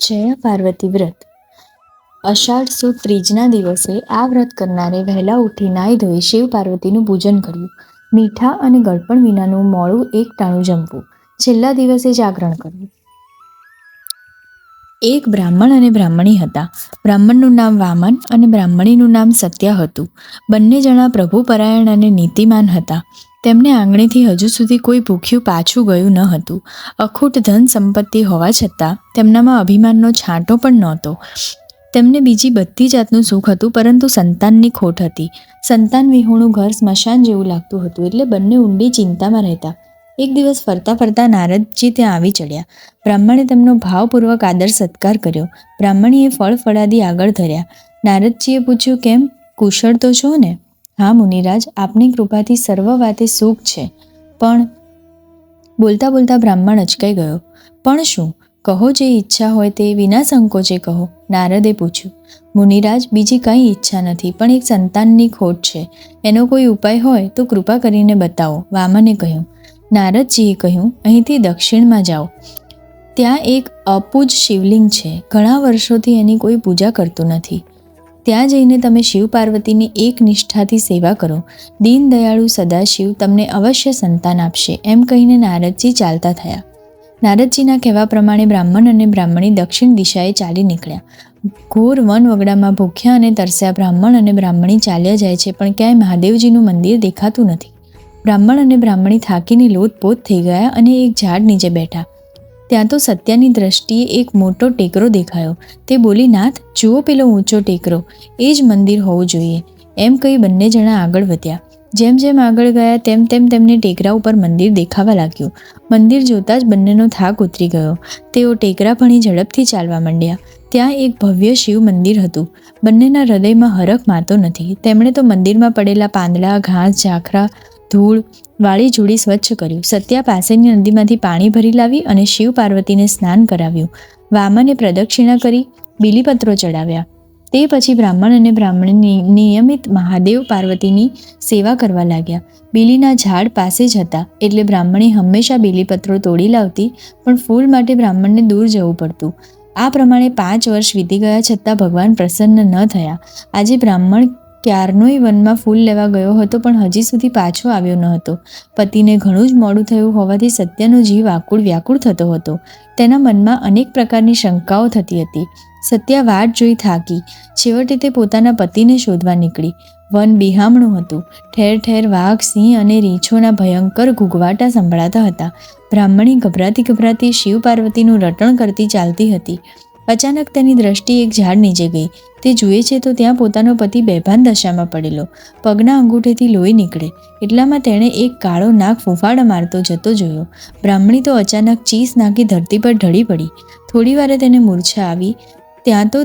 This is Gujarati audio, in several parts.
જયા પાર્વતી વ્રત. અષાઢ સુદ ત્રીજના દિવસે આ વ્રત કરનારે વહેલા ઉઠી નાહી ધોઈ શિવ પાર્વતીનું પૂજન કર્યું. મીઠા અને ગળપણ વિનાનું મોડું એક ટાણું જમવું. છેલ્લા દિવસે જાગરણ કરવું. એક બ્રાહ્મણ અને બ્રાહ્મણી હતા. બ્રાહ્મણનું નામ વામન અને બ્રાહ્મણીનું નામ સત્યા હતું. બંને જણા પ્રભુપરાયણ અને નીતિમાન હતા. તેમને આંગણેથી હજુ સુધી કોઈ ભૂખ્યું પાછું ગયું ન હતું. અખૂટ ધન સંપત્તિ હોવા છતાં તેમનામાં અભિમાનનો છાંટો પણ નહોતો. તેમને બીજી બધી જાતનું સુખ હતું, પરંતુ સંતાનની ખોટ હતી. સંતાન વિહોણું ઘર સ્મશાન જેવું લાગતું હતું, એટલે બંને ઊંડી ચિંતામાં રહેતા. એક દિવસ ફરતા ફરતા નારદજી ત્યાં આવી ચડ્યા. બ્રાહ્મણે તેમનો ભાવપૂર્વક આદર સત્કાર કર્યો. બ્રાહ્મણીએ ફળ ફળાદી આગળ ધર્યા. નારદજીએ પૂછ્યું, કેમ, કુશળ તો છો ને? હા મુનિરાજ, આપની કૃપાથી સર્વ વાતે સુખ છે. પણ બોલતા બોલતા બ્રાહ્મણ અચકાઈ ગયો. પણ શું? કહો, જે ઈચ્છા હોય તે વિના સંકોચે કહો. નારદે પૂછ્યું. મુનિરાજ, બીજી કંઈ ઈચ્છા નથી, પણ એક સંતાનની ખોટ છે. એનો કોઈ ઉપાય હોય તો કૃપા કરીને બતાવો. વામને કહ્યું. નારદજીએ કહ્યું, અહીંથી દક્ષિણમાં જાઓ. ત્યાં એક અપૂજ શિવલિંગ છે. ઘણા વર્ષોથી એની કોઈ પૂજા કરતું નથી. ત્યાં જઈને તમે શિવ પાર્વતીની એક નિષ્ઠાથી સેવા કરો. દીન દયાળુ સદાશિવ તમને અવશ્ય સંતાન આપશે. એમ કહીને નારદજી ચાલતા થયા. નારદજીના કહેવા પ્રમાણે બ્રાહ્મણ અને બ્રાહ્મણી દક્ષિણ દિશાએ ચાલી નીકળ્યા. ઘોર વન વગડામાં ભૂખ્યા અને તરસ્યા બ્રાહ્મણ અને બ્રાહ્મણી ચાલ્યા જાય છે, પણ ક્યાંય મહાદેવજીનું મંદિર દેખાતું નથી. બ્રાહ્મણ અને બ્રાહ્મણી થાકીને લોથપોથ થઈ ગયા અને એક ઝાડ નીચે બેઠા. ત્યાં તો સત્યાની દ્રષ્ટિએ એક મોટો ટેકરો દેખાયો. તે બોલી, નાથ, જુઓ પેલો ઊંચો ટેકરો, એ જ મંદિર હોવું જોઈએ. એમ કહી બંને જણા આગળ વધ્યા. જેમ જેમ આગળ ગયા તેમ તેમ તેમને ટેકરા ઉપર મંદિર દેખાવા લાગ્યું. મંદિર જોતાં જ બંનેનો થાક ઉતરી ગયો. તેઓ ટેકરા ભણી ઝડપથી ચાલવા માંડ્યા. ત્યાં એક ભવ્ય શિવ મંદિર હતું. બંનેના હૃદયમાં હરખ માતો નથી. તેમણે તો મંદિરમાં પડેલા પાંદડા, ઘાસ, ઝાખરા, ધૂળ વાળી જોડી સ્વચ્છ કર્યું. સત્યા પાસેની નદીમાંથી પાણી ભરી લાવી અને શિવ પાર્વતીને સ્નાન કરાવ્યું. વામને પ્રદક્ષિણા કરી બીલીપત્રો ચડાવ્યા. તે પછી બ્રાહ્મણ અને બ્રાહ્મણી નિયમિત મહાદેવ પાર્વતીની સેવા કરવા લાગ્યા. બીલીના ઝાડ પાસે જ હતા, એટલે બ્રાહ્મણી હંમેશા બીલીપત્રો તોડી લાવતી, પણ ફૂલ માટે બ્રાહ્મણને દૂર જવું પડતું. આ પ્રમાણે 5 વર્ષ વીતી ગયા, છતાં ભગવાન પ્રસન્ન ન થયા. આજે બ્રાહ્મણ ક્યારનોય વનમાં ફૂલ લેવા ગયો હતો, પણ હજી સુધી પાછો આવ્યો ન હતો. પતિને ઘણું જ મોડું થયું હોવાથી સત્યનો જીવ આકુળ વ્યાકુળ થતો હતો. તેના મનમાં અનેક પ્રકારની શંકાઓ થતી હતી. સત્યા વાટ જોઈ થાકી. છેવટે તે પોતાના પતિને શોધવા નીકળી. વન બિહામણું હતું. ઠેર ઠેર વાઘ, સિંહ અને રીંછોના ભયંકર ઘૂઘવાટા સંભળાતા હતા. બ્રાહ્મણી ગભરાતી ગભરાતી શિવ પાર્વતીનું રટણ કરતી ચાલતી હતી. અચાનક તેની દ્રષ્ટિ એક ઝાડ નીચે ગઈ. તે જુએ છે તો ત્યાં પોતાનો પતિ બેભાન દશામાં પડેલો. પગના અંગૂઠેથી લોહી નીકળે. એટલામાં તેણે એક કાળો નાગ ફૂંફાડા મારતો જતો જોયો. બ્રાહ્મણી તો અચાનક ચીસ નાખી ધરતી પર ઢળી પડી. થોડી વારે તેને મૂર્છા આવી. ત્યાં તો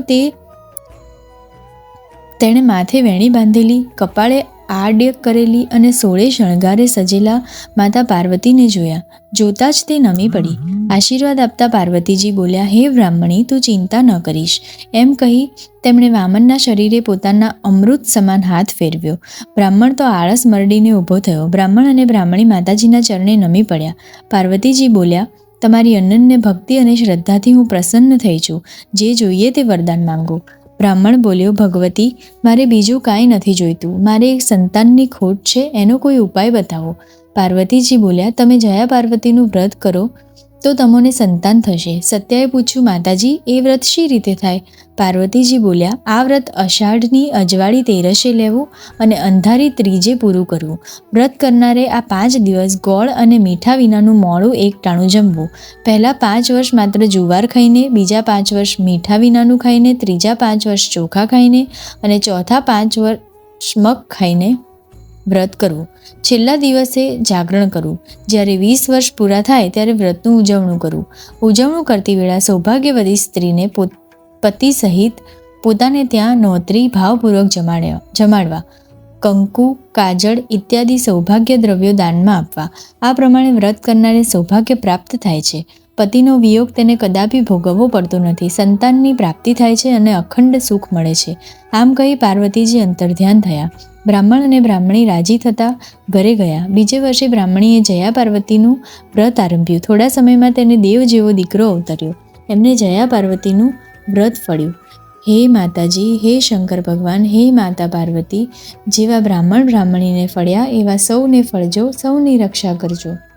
તેણે માથે વેણી બાંધેલી, કપાળે આડ્ય કરેલી અને 16 શણગારે સજેલા માતા પાર્વતીને જોયા. જોતાં જ તે નમી પડી. આશીર્વાદ આપતા પાર્વતીજી બોલ્યા, હે બ્રાહ્મણી, તું ચિંતા ન કરીશ. એમ કહી તેમણે વામનના શરીરે પોતાના અમૃત સમાન હાથ ફેરવ્યો. બ્રાહ્મણ તો આળસ મરડીને ઊભો થયો. બ્રાહ્મણ અને બ્રાહ્મણી માતાજીના ચરણે નમી પડ્યા. પાર્વતીજી બોલ્યા, તમારી અનન્ય ભક્તિ અને શ્રદ્ધાથી હું પ્રસન્ન થઈ છું. જે જોઈએ તે વરદાન માંગો. બ્રાહ્મણ બોલ્યો, ભગવતી, મારે બીજું કાંઈ નથી જોઈતું. મારે એક સંતાનની ખોટ છે, એનો કોઈ ઉપાય બતાવો. પાર્વતીજી બોલ્યા, તમે જયા પાર્વતીનું વ્રત કરો તો તમને સંતાન થશે. સત્યાએ પૂછ્યું, માતાજી, એ વ્રત શી રીતે થાય? પાર્વતીજી બોલ્યા, આ વ્રત અષાઢની અજવાળી તેરસે લેવું અને અંધારી ત્રીજે પૂરું કરવું. વ્રત કરનારે આ 5 દિવસ ગોળ અને મીઠા વિનાનું મોડું એક ટાણું જમવું. પહેલાં 5 વર્ષ માત્ર જુવાર ખાઈને, બીજા 5 વર્ષ મીઠા વિનાનું ખાઈને, ત્રીજા 5 વર્ષ ચોખા ખાઈને અને ચોથા 5 વર્ષ મગ ખાઈને વ્રત કરવું. છેલ્લા દિવસે જાગરણ કરવું. જ્યારે 20 વર્ષ પૂરા થાય ત્યારે વ્રતનું ઉજવણું કરવું. ઉજવણું કરતી વેળા સૌભાગ્યવતી સ્ત્રીને પતિ સહિત પોતાને ત્યાં નોતરી ભાવપૂર્વક જમાડવા. કંકુ, કાજળ ઇત્યાદિ સૌભાગ્ય દ્રવ્યો દાનમાં આપવા. આ પ્રમાણે વ્રત કરનારે સૌભાગ્ય પ્રાપ્ત થાય છે. પતિનો વિયોગ તેને કદાપી ભોગવવો પડતો નથી. સંતાનની પ્રાપ્તિ થાય છે અને અખંડ સુખ મળે છે. આમ કહી પાર્વતીજી અંતર્ધ્યાન થયા. બ્રાહ્મણ અને બ્રાહ્મણી રાજી થતાં ઘરે ગયા. બીજે વર્ષે બ્રાહ્મણીએ જયા પાર્વતીનું વ્રત આરંભ્યું. થોડા સમયમાં તેને દેવ જેવો દીકરો અવતર્યો. એમને જયા પાર્વતીનું વ્રત ફળ્યું. હે માતાજી, હે શંકર ભગવાન, હે માતા પાર્વતી, જેવા બ્રાહ્મણીને ફળ્યા એવા સૌને ફળજો, સૌની રક્ષા કરજો.